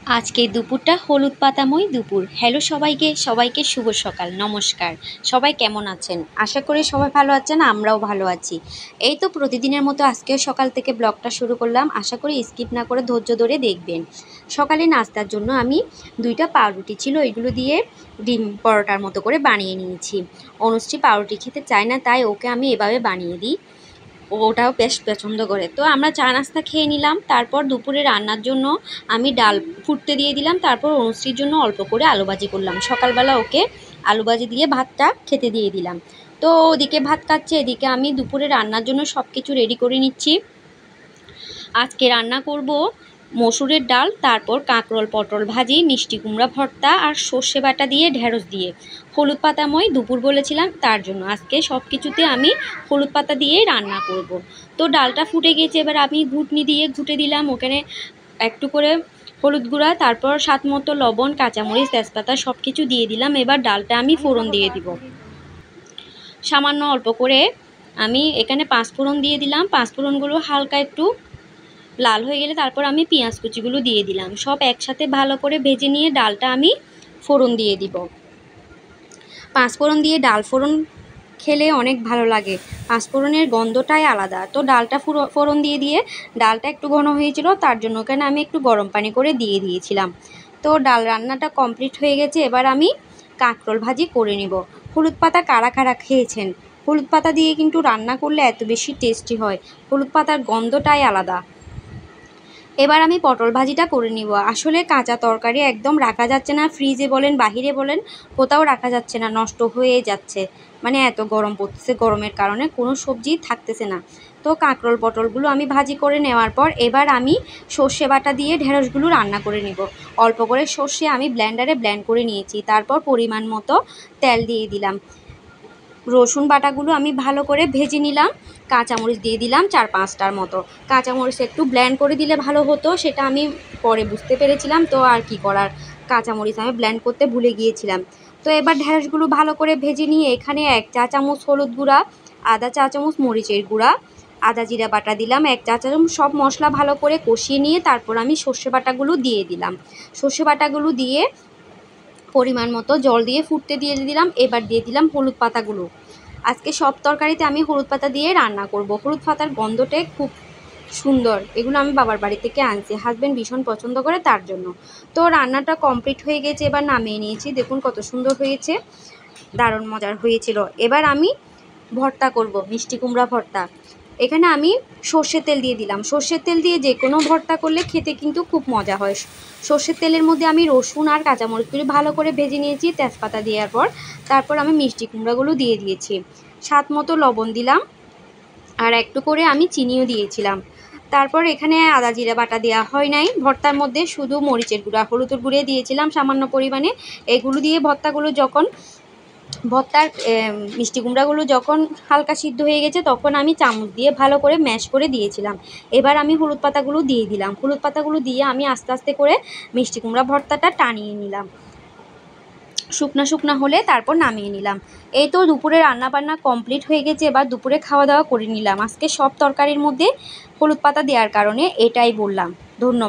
আজকে দুপুরটা হলুদ পাতাময় দুপুর। হ্যালো সবাইকে, সবাইকে শুভ সকাল, নমস্কার। সবাই কেমন আছেন? আশা করি সবাই ভালো আছেন, আমরাও ভালো আছি। এই তো প্রতিদিনের মতো আজকেও সকাল থেকে ব্লগটা শুরু করলাম। আশা করি স্কিপ না করে ধৈর্য ধরে দেখবেন। সকালে নাস্তার জন্য আমি 2টা পাউরুটি ছিল, এগুলো দিয়ে ডিম পরোটার মতো করে বানিয়ে নিয়েছি। অনুশ্রী পাউরুটি খেতে চায় না, তাই ওকে আমি এভাবে বানিয়ে দিই। ওটাও বেশ পছন্দ করে। তো আমরা চা নাস্তা খেয়ে নিলাম। তারপর দুপুরে রান্নার জন্য আমি ডাল ফুটতে দিয়ে দিলাম। তারপর অনুশ্রীর জন্য অল্প করে আলু ভাজি করলাম। সকালবেলা ওকে আলু ভাজি দিয়ে ভাতটা খেতে দিয়ে দিলাম। তো ওদিকে ভাত খাচ্ছে, এদিকে আমি দুপুরে রান্নার জন্য সব কিছু রেডি করে নিচ্ছি। আজকে রান্না করব মসুরের ডাল, তারপর কাঁকরোল পটল ভাজি, মিষ্টি কুমড়া ভর্তা আর সর্ষে বাটা দিয়ে ঢেঁড়স দিয়ে। হলুদ পাতাময় দুপুর বলেছিলাম, তার জন্য আজকে সব কিছুতে আমি হলুদ পাতা দিয়েই রান্না করব। তো ডালটা ফুটে গেছে, এবার আমি ঘুটনি দিয়ে ঘুটে দিলাম। ওখানে একটু করে হলুদ গুঁড়া, তারপর স্বাদ মতো লবণ, কাঁচামরিচ, তেজপাতা সব কিছু দিয়ে দিলাম। এবার ডালটা আমি ফোড়ন দিয়ে দিব। সামান্য অল্প করে আমি এখানে 5 ফোড়ন দিয়ে দিলাম। 5 ফোড়নগুলো হালকা একটু লাল হয়ে গেলে তারপর আমি পেঁয়াজ কুচিগুলো দিয়ে দিলাম। সব একসাথে ভালো করে ভেজে নিয়ে ডালটা আমি ফোড়ন দিয়ে দিব। 5 ফোড়ন দিয়ে ডাল ফোড়ন খেলে অনেক ভালো লাগে। 5 ফোড়নের গন্ধটাই আলাদা। তো ডালটা ফোড়ন দিয়ে ডালটা একটু ঘন হয়েছিল, তার জন্য ওখানে আমি একটু গরম পানি করে দিয়ে দিয়েছিলাম। তো ডাল রান্নাটা কমপ্লিট হয়ে গেছে। এবার আমি কাঁকরোল ভাজি করে নিব। হলুদ পাতা কারা কারা খেয়েছেন? হলুদ পাতা দিয়ে কিন্তু রান্না করলে এত বেশি টেস্টি হয়। হলুদ পাতার গন্ধটাই আলাদা। এবার আমি পটল ভাজিটা করে নিব। আসলে কাঁচা তরকারি একদম রাখা যাচ্ছে না, ফ্রিজে বলেন বাহিরে বলেন কোথাও রাখা যাচ্ছে না, নষ্ট হয়ে যাচ্ছে। মানে এত গরম পড়তেছে, গরমের কারণে কোনো সবজি থাকতেছে না। তো কাঁকরোল পটলগুলো আমি ভাজি করে নেওয়ার পর এবার আমি সর্ষে বাটা দিয়ে ঢেঁড়সগুলো রান্না করে নিব। অল্প করে সর্ষে আমি ব্লেন্ডারে ব্লেন্ড করে নিয়েছি। তারপর পরিমাণ মতো তেল দিয়ে দিলাম। রসুন বাটাগুলো আমি ভালো করে ভেজে নিলাম। কাঁচামরিচ দিয়ে দিলাম 4-5টার মতো। কাঁচামরিচ একটু ব্লেন্ড করে দিলে ভালো হতো, সেটা আমি পরে বুঝতে পেরেছিলাম। তো আর কি করার, কাঁচামরিচ আমি ব্লেন্ড করতে ভুলে গিয়েছিলাম। তো এবার ঢেঁড়সগুলো ভালো করে ভেজে নিয়ে এখানে 1 চা চামচ হলুদ গুঁড়া, আধা চা চামচ মরিচের গুঁড়া, আদা জিরা বাটা দিলাম 1 চা চামচ। সব মশলা ভালো করে কষিয়ে নিয়ে তারপর আমি সর্ষে বাটাগুলো দিয়ে দিলাম। সর্ষে বাটাগুলো দিয়ে পরিমাণ মতো জল দিয়ে ফুটতে দিয়ে দিলাম। এবার দিয়ে দিলাম হলুদ পাতাগুলো। আজকে সব তরকারিতে আমি হলুদ পাতা দিয়ে রান্না করব। হলুদ পাতার গন্ধটাই খুব সুন্দর। এগুলো আমি বাবার বাড়ি থেকে আনছি, হাজব্যান্ড ভীষণ পছন্দ করে, তার জন্য। তো রান্নাটা কমপ্লিট হয়ে গেছে, এবার নামিয়ে নিয়েছি। দেখুন কত সুন্দর হয়েছে, দারুণ মজার হয়েছিল। এবার আমি ভর্তা করব, মিষ্টি কুমড়া ভর্তা। এখানে আমি সর্ষের তেল দিয়ে দিলাম। সর্ষের তেল দিয়ে যে কোনো ভর্তা করলে খেতে কিন্তু খুব মজা হয়। সর্ষের তেলের মধ্যে আমি রসুন আর কাঁচামরিচগুলো ভালো করে ভেজে নিয়েছি তেজপাতা দেওয়ার পর। তারপর আমি মিষ্টি কুমড়াগুলো দিয়ে দিয়েছি। স্বাদ মতো লবণ দিলাম আর একটু করে আমি চিনিও দিয়েছিলাম। তারপর এখানে আদা জিরা বাটা দেওয়া হয় নাই ভর্তার মধ্যে, শুধু মরিচের গুঁড়া, হলুদের গুঁড়ো দিয়েছিলাম সামান্য পরিমাণে। এগুলো দিয়ে ভর্তাগুলো যখন ভর্তার মিষ্টি কুমড়াগুলো যখন হালকা সিদ্ধ হয়ে গেছে তখন আমি চামচ দিয়ে ভালো করে ম্যাশ করে দিয়েছিলাম। এবার আমি হলুদ পাতাগুলো দিয়ে দিলাম। হলুদ পাতাগুলো দিয়ে আমি আস্তে আস্তে করে মিষ্টি কুমড়া ভর্তাটা টানিয়ে নিলাম। শুকনা শুকনা হলে তারপর নামিয়ে নিলাম। এই তো দুপুরে রান্নাবান্না কমপ্লিট হয়ে গেছে। এবার দুপুরে খাওয়া দাওয়া করে নিলাম। আজকে সব তরকারির মধ্যে হলুদ পাতা দেওয়ার কারণে এটাই বললাম। ধন্যবাদ।